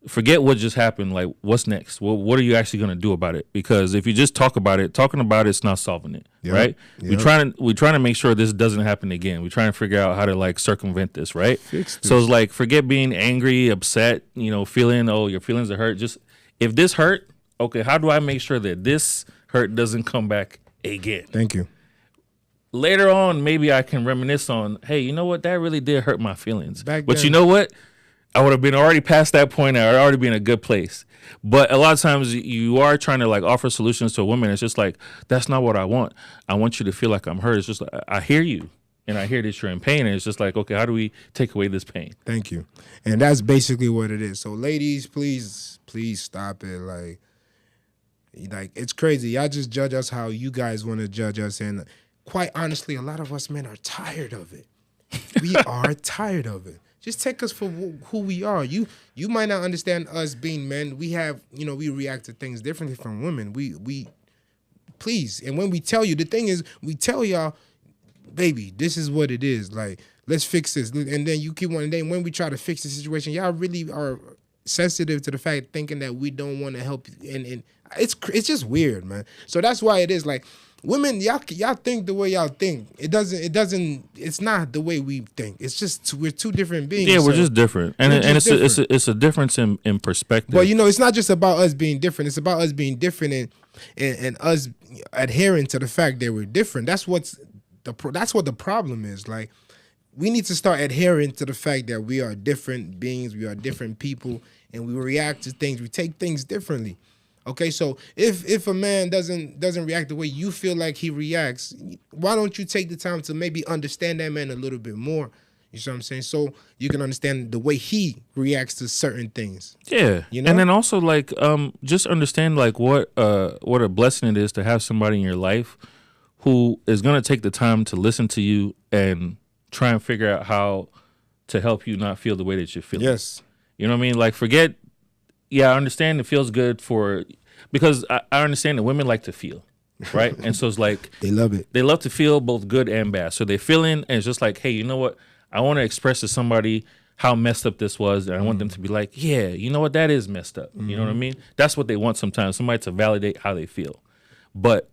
forget what just happened. Like, what's next? What are you actually going to do about it? Because if you just talking about it's not solving it, right? Yep. We trying to make sure this doesn't happen again. We trying to figure out how to like circumvent this, right? Fix this. So it's like forget being angry, upset, feeling your feelings are hurt. Just if this hurt, okay, how do I make sure that this hurt doesn't come back again? Thank you. Later on, maybe I can reminisce on, hey, you know what? That really did hurt my feelings. But you know what? I would have been already past that point. I would already be in a good place. But a lot of times you are trying to like offer solutions to a woman. It's just like, that's not what I want. I want you to feel like I'm hurt. It's just like, I hear you and I hear that you're in pain. And it's just like, okay, how do we take away this pain? Thank you. And that's basically what it is. So ladies, please stop it. Like it's crazy. Y'all just judge us how you guys want to judge us. And quite honestly, a lot of us men are tired of it. We are tired of it. Just take us for who we are. You might not understand us being men. We have, we react to things differently from women. We please. And when we tell you, the thing is, we tell y'all, baby, this is what it is. Like, let's fix this. And then you keep wanting, then when we try to fix the situation, y'all really are sensitive to the fact, thinking that we don't want to help you. And it's just weird, man. So that's why it is like, women, y'all think the way y'all think. It's not the way we think. It's just we're two different beings. Yeah, we're just different. And it's a difference in perspective. But it's not just about us being different. It's about us being different and us adhering to the fact that we're different. That's what the problem is. Like, we need to start adhering to the fact that we are different beings, we are different people, and we react to things, we take things differently. Okay, so if a man doesn't react the way you feel like he reacts, why don't you take the time to maybe understand that man a little bit more? You see what I'm saying? So you can understand the way he reacts to certain things. Yeah, and then also like just understand like what a blessing it is to have somebody in your life who is gonna take the time to listen to you and try and figure out how to help you not feel the way that you're feeling. Yes, you know what I mean? Like forget. Yeah, I understand it feels good because I understand that women like to feel, right? And so it's like they love it. They love to feel both good and bad. So they're feeling, and it's just like, hey, you know what? I want to express to somebody how messed up this was, and I want them to be like, yeah, you know what? That is messed up. You know what I mean? That's what they want sometimes, somebody to validate how they feel. But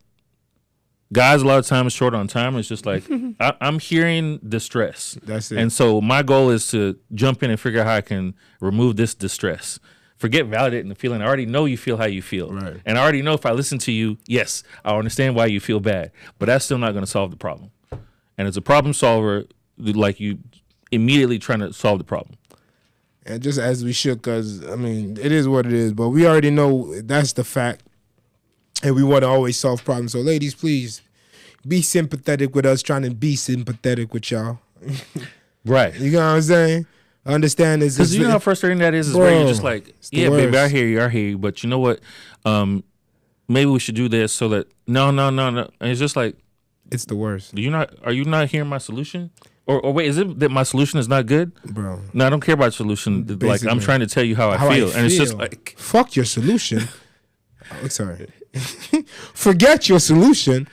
guys, a lot of times, short on time, it's just like, I'm hearing distress. That's it. And so my goal is to jump in and figure out how I can remove this distress. Forget validating the feeling. I already know you feel how you feel. Right. And I already know if I listen to you, yes, I understand why you feel bad. But that's still not going to solve the problem. And as a problem solver, like you immediately trying to solve the problem. And just as we should, because, it is what it is. But we already know that's the fact. And we want to always solve problems. So, ladies, please be sympathetic with us, trying to be sympathetic with y'all. Right. You know what I'm saying? Understand this. Because you know how frustrating that is where you're just like, yeah, baby, I hear you. But you know what? Maybe we should do this so that, no. And it's just like. It's the worst. Are you not hearing my solution? Or wait, is it that my solution is not good? Bro. No, I don't care about solution. Basically, like, I'm trying to tell you how I feel. And it's just like. Fuck your solution. Oh, sorry. Forget your solution.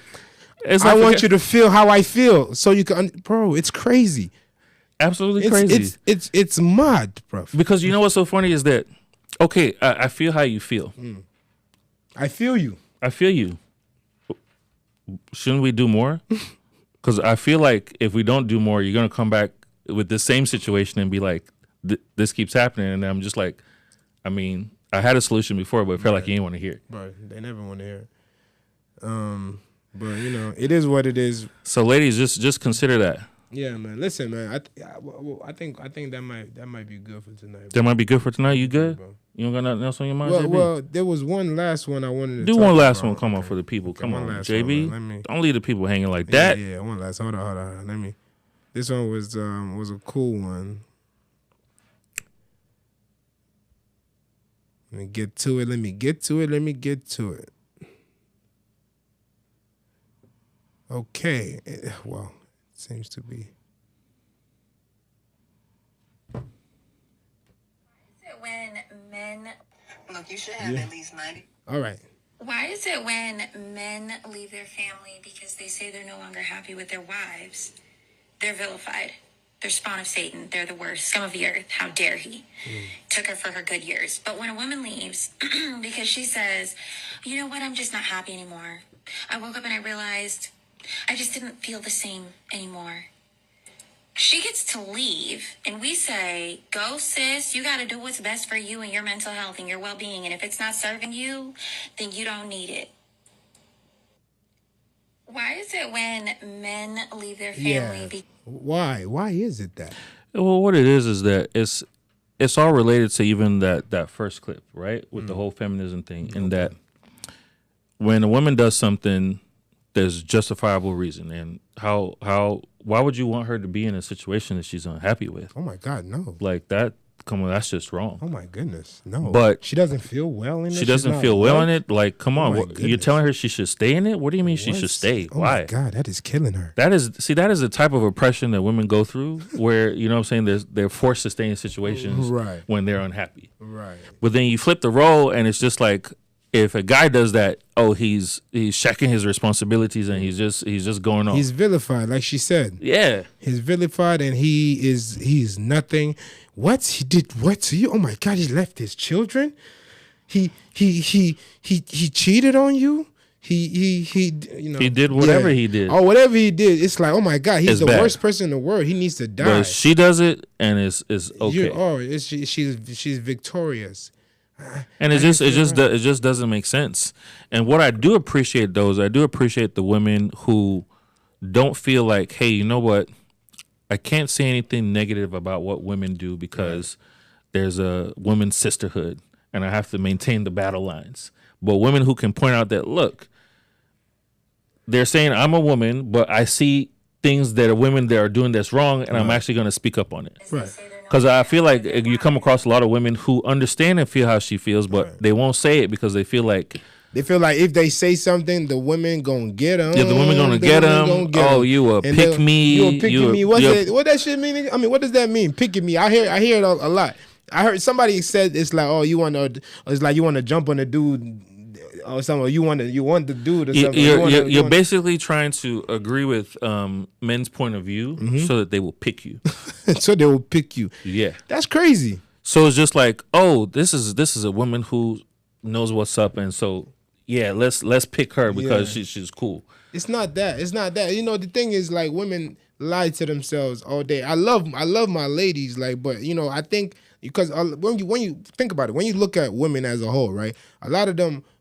I want you to feel how I feel so you can. Bro, it's crazy. Absolutely crazy. It's mad, bro. Because you know what's so funny is that, okay, I feel how you feel. I feel you. Shouldn't we do more? Because I feel like if we don't do more, you're gonna come back with the same situation and be like, this keeps happening, and I'm just like, I mean, I had a solution before, but I felt like you didn't want to hear it. Right. They never want to hear it. But you know, it is what it is. So, ladies, just consider that. Yeah, man. Listen, man. I think that might be good for tonight. That might be good for tonight. You good? Bro. You don't got nothing else on your mind, Well, JB? well, there was one last one I wanted to Do talk one last about. one. Come on Okay. for the people. Come one on, last JB. one. Let me. Don't leave the people hanging like that. Yeah, one last. Hold on. Let me. This one was a cool one. Let me get to it. Okay. Well, it seems to be. When men Look, you should have at least 90. All right. Why is it when men leave their family because they say they're no longer happy with their wives, they're vilified? They're spawn of Satan. They're the worst. Scum of the earth. How dare he? Took her for her good years. But when a woman leaves because she says, you know what, I'm just not happy anymore. I woke up and I realized I just didn't feel the same anymore. She gets to leave, and we say, go, sis, you got to do what's best for you and your mental health and your well-being. And if it's not serving you, then you don't need it. Why is it when men leave their family? Yeah. Why? Why is it that? Well, what it is that it's all related to even that first clip, right? With the whole feminism thing, and that when a woman does something, there's justifiable reason, and why would you want her to be in a situation that she's unhappy with? Oh my God, no. Like that. Come on, that's just wrong. Oh my goodness, no. But she doesn't feel well in it. She doesn't feel well in it. Like, come on, my you're goodness. telling her she should stay in it? What do you mean she should stay? Oh Why? my God, that is killing her. That is the type of oppression that women go through, where you know what I'm saying they're forced to stay in situations Right. when they're unhappy. Right. But then you flip the role, and it's just like if a guy does that, oh, he's shacking his responsibilities, and he's just going on. He's vilified, like she said. Yeah. He's vilified, and he's nothing. What he did? What to you? Oh my God! He left his children. He cheated on you. He you know He did whatever he did. Oh, whatever he did. It's like, oh my God, he's It's the bad. worst person in the world. He needs to die. But she does it, and it's okay. She's victorious. And it just doesn't make sense. And what I do appreciate though is I do appreciate the women who don't feel like, hey, you know what? I can't say anything negative about what women do because there's a women's sisterhood and I have to maintain the battle lines. But women who can point out that, look, they're saying I'm a woman, but I see things that are women that are doing that's wrong, and I'm actually going to speak up on it. Right. Because I feel like you come across a lot of women who understand and feel how she feels, but they won't say it because they feel like if they say something, the women gonna get them. Yeah, the women gonna get them. Oh, you a pick me. You a pick me. What that shit mean? I mean, what does that mean? Picking me. I hear it a lot. I heard somebody said it's like, oh, you want to jump on the dude or something. Or you want the dude or something. You're basically trying to agree with men's point of view so that they will pick you. So they will pick you. Yeah, that's crazy. So it's just like, oh, this is a woman who knows what's up, and so yeah, let's pick her because she's cool. It's not that. You know, the thing is, like, women lie to themselves all day. I love my ladies, like, but you know, I think because when you think about it, when you look at women as a whole, right?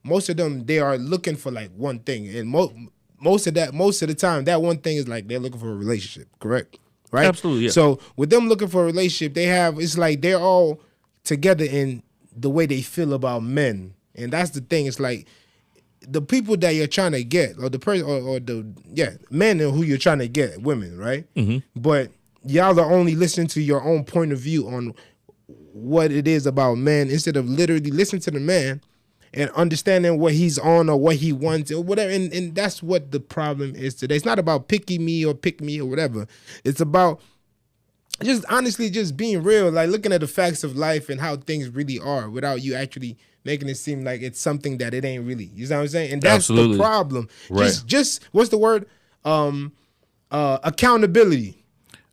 Most of them, they are looking for like one thing, and most of the time, that one thing is like they're looking for a relationship, correct? Right? Absolutely. Yeah. So with them looking for a relationship, it's like they're all together in the way they feel about men, and that's the thing. It's like the people that you're trying to get, or the person, or the men who you're trying to get, women, right? Mm-hmm. But y'all are only listening to your own point of view on what it is about men, instead of literally listening to the man and understanding what he's on or what he wants or whatever. And that's what the problem is today. It's not about pick me or whatever. It's about just honestly just being real, like looking at the facts of life and how things really are without you actually making it seem like it's something that it ain't really. You know what I'm saying? And that's the problem. Right. Just what's the word? Accountability.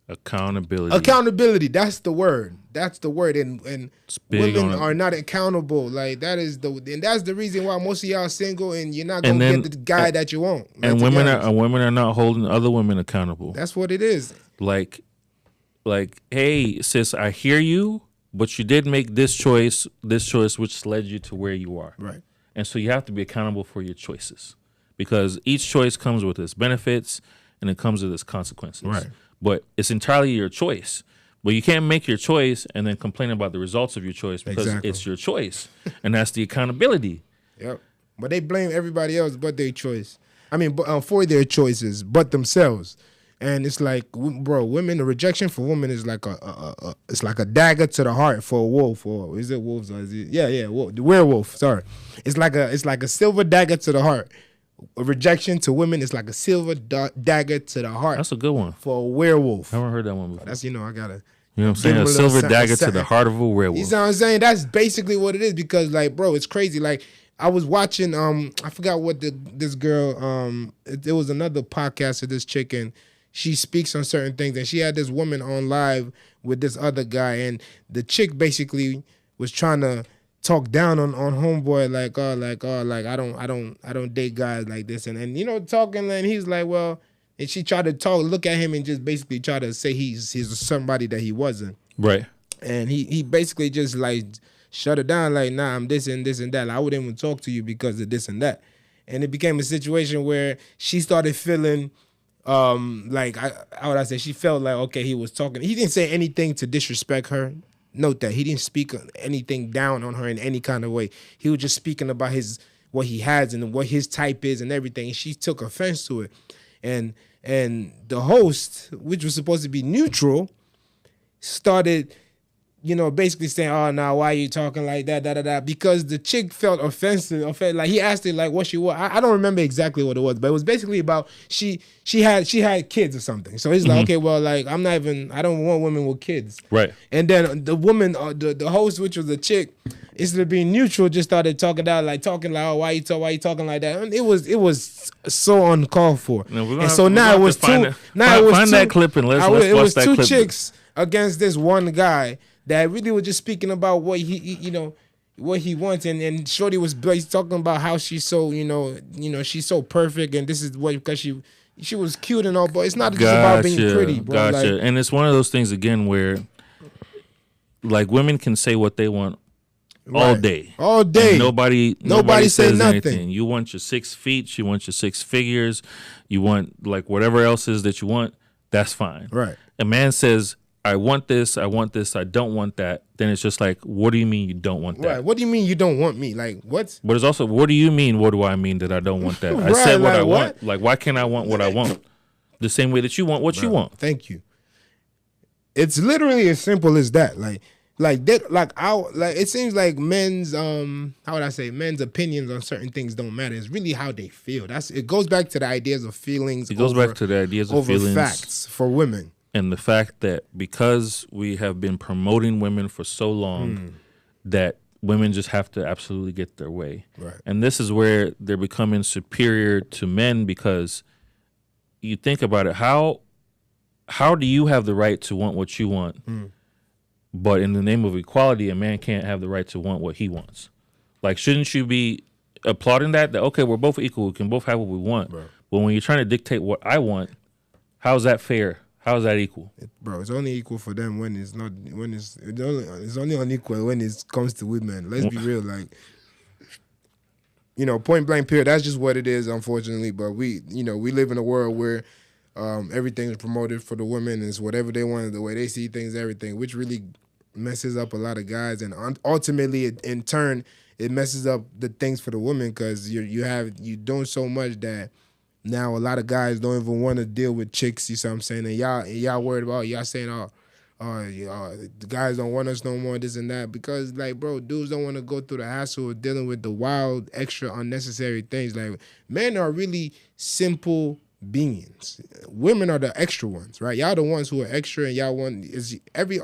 Accountability. Accountability. That's the word. That's the word. And big women on it. are not accountable. Like that's the reason why most of y'all single and you're not gonna get the guy that you want. Like, And to be women honest. are not holding other women accountable. That's what it is. Like, hey, sis, I hear you, but you did make this choice, which led you to where you are. Right. And so you have to be accountable for your choices, because each choice comes with its benefits and it comes with its consequences. Right. But it's entirely your choice. But you can't make your choice and then complain about the results of your choice, because Exactly. it's your choice. And that's the accountability. Yep. But they blame everybody else but their choice. I mean, for their choices, but themselves. And it's like, bro, women. The rejection for women is like it's like a dagger to the heart for a wolf. Or is it wolves? Or is it? Yeah. The werewolf. Sorry, it's like a silver dagger to the heart. A rejection to women is like a silver dagger to the heart. That's a good one. For a werewolf. I haven't heard that one before. That's I gotta. You know what I'm saying? Give him A a little silver something, dagger to something. the heart of a werewolf. You know what I'm saying? That's basically what it is, because like, bro, it's crazy. Like, I was watching I forgot what this girl it was another podcast of this chick, and she speaks on certain things, and she had this woman on live with this other guy, and the chick basically was trying to talk down on homeboy, like I don't date guys like this, and talking, and he's like, well, and she tried to look at him and just basically try to say he's somebody that he wasn't. Right. And he basically just like shut it down, like, nah, I'm this and this and that. Like, I wouldn't even talk to you because of this and that. And it became a situation where she started feeling like, how would I say, she felt like, okay, he was talking. He didn't say anything to disrespect her. Note that he didn't speak anything down on her in any kind of way. He was just speaking about what he has and what his type is and everything. And she took offense to it. And the host, which was supposed to be neutral, started, basically saying, oh, now why are you talking like that, because the chick felt offensive. Like, he asked her, like, what she was. I don't remember exactly what it was, but it was basically about she had kids or something. So he's like, okay, well, like, I don't want women with kids. Right. And then the woman, the host, which was the chick, instead of being neutral, just started talking, oh, why you talking like that? And it was so uncalled for. And so now it was two. Now it was find two, that clip and let's it watch was that two clip. chicks against this one guy that really was just speaking about what what he wants, and Shorty was talking about how she's so she's so perfect, and this is what, because she was cute and all, but it's not just about being pretty, bro. Gotcha. Like, and it's one of those things again where, like, women can say what they want all day. All day. And nobody say says nothing. anything. You want your 6 feet, you want your 6 figures, you want like whatever else is that you want, that's fine. Right. A man says, I want this, I don't want that, then it's just like, what do you mean you don't want that? right. What do you mean you don't want me? Like, what? But it's also, what do you mean, what do I mean that I don't want that? I Right, said what like, I what? want. Like, why can't I want what I want? The same way that you want what you want. Thank you. It's literally as simple as that. It seems like men's men's opinions on certain things don't matter. It's really how they feel. It goes back to the ideas of feelings. It goes back to the ideas of over feelings. facts for women. And the fact that because we have been promoting women for so long, that women just have to absolutely get their way. Right. And this is where they're becoming superior to men, because you think about it, how do you have the right to want what you want, but in the name of equality, a man can't have the right to want what he wants? Like, shouldn't you be applauding that okay, we're both equal, we can both have what we want. Right. But when you're trying to dictate what I want, how's that fair? How is that equal? Bro, it's only equal for them when it's not, it's only unequal when it comes to women. Let's be real, like, point blank period. That's just what it is, unfortunately. But we live in a world where everything is promoted for the women. It's whatever they want, the way they see things, everything, which really messes up a lot of guys, and ultimately, in turn, it messes up the things for the women, because you're doing so much that now a lot of guys don't even want to deal with chicks. You see what I'm saying? And y'all worried about, y'all saying, the guys don't want us no more, this and that, because, like, bro, dudes don't want to go through the hassle of dealing with the wild, extra, unnecessary things. Like, men are really simple beings. Women are the extra ones, right? Y'all the ones who are extra, and y'all want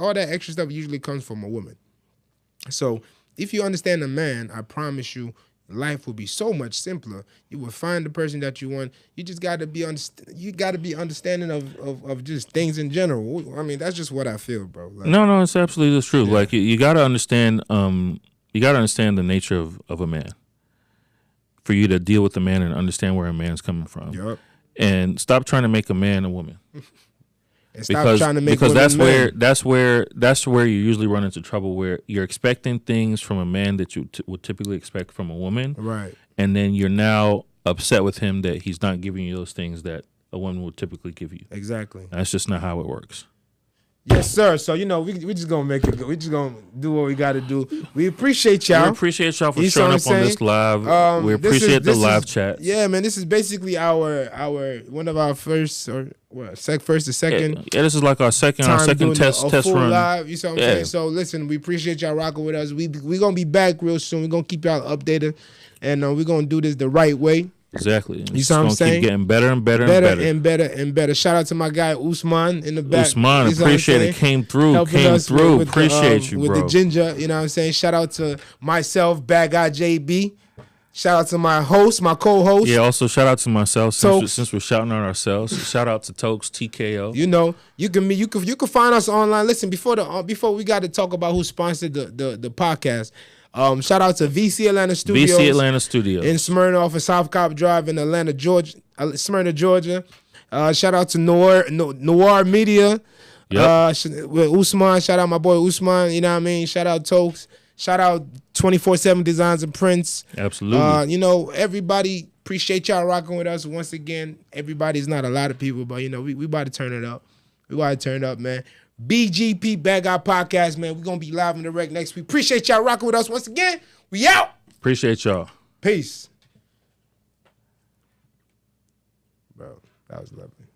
all that extra stuff usually comes from a woman. So if you understand a man, I promise you, life would be so much simpler. You would find the person that you want. You just got to be understanding of just things in general. I mean, that's just what I feel, bro. Like, No, it's absolutely true. Yeah. Like you got to understand. You got to understand the nature of a man for you to deal with a man and understand where a man's coming from. Yep. And stop trying to make a man a woman. And stop trying to make because that's where you usually run into trouble, where you're expecting things from a man that you would typically expect from a woman, right? And then you're now upset with him that he's not giving you those things that a woman would typically give you. Exactly. That's just not how it works. Yes, sir. So, we just going to make it good. We just going to do what we got to do. We appreciate y'all. We appreciate y'all for showing up on this live. We appreciate the live chat. Yeah, man. This is basically our one of our first or first or second. Yeah, this is like our second test run. Live, you see what I'm saying? So, listen, we appreciate y'all rocking with us. We're going to be back real soon. We're going to keep y'all updated. And we're going to do this the right way. Exactly. You see what I'm saying? Keep getting better and better and better. Shout out to my guy Usman in the back. Usman, appreciate it. Came through. Appreciate you, bro. With the ginger, you know what I'm saying? Shout out to myself, Bad Guy JB. Shout out to my host, my co-host. Yeah, also shout out to myself since we're shouting out ourselves. Shout out to Tokes TKO. You can find us online. Listen, before we got to talk about who sponsored the podcast. Shout out to VC Atlanta Studios. VC Atlanta Studios. In Smyrna off of South Cobb Drive in Atlanta, Georgia. Smyrna, Georgia. Shout out to Noir Media. Yep. With Usman. Shout out my boy Usman. You know what I mean? Shout out Tokes. Shout out 24/7 Designs and Prints. Absolutely. Everybody, appreciate y'all rocking with us once again. Everybody's not a lot of people, but we about to turn it up. We about to turn it up, man. BGP Bad Guy Podcast, man. We're going to be live in the rec next week. Appreciate y'all rocking with us once again. We out. Appreciate y'all. Peace. Bro, that was lovely.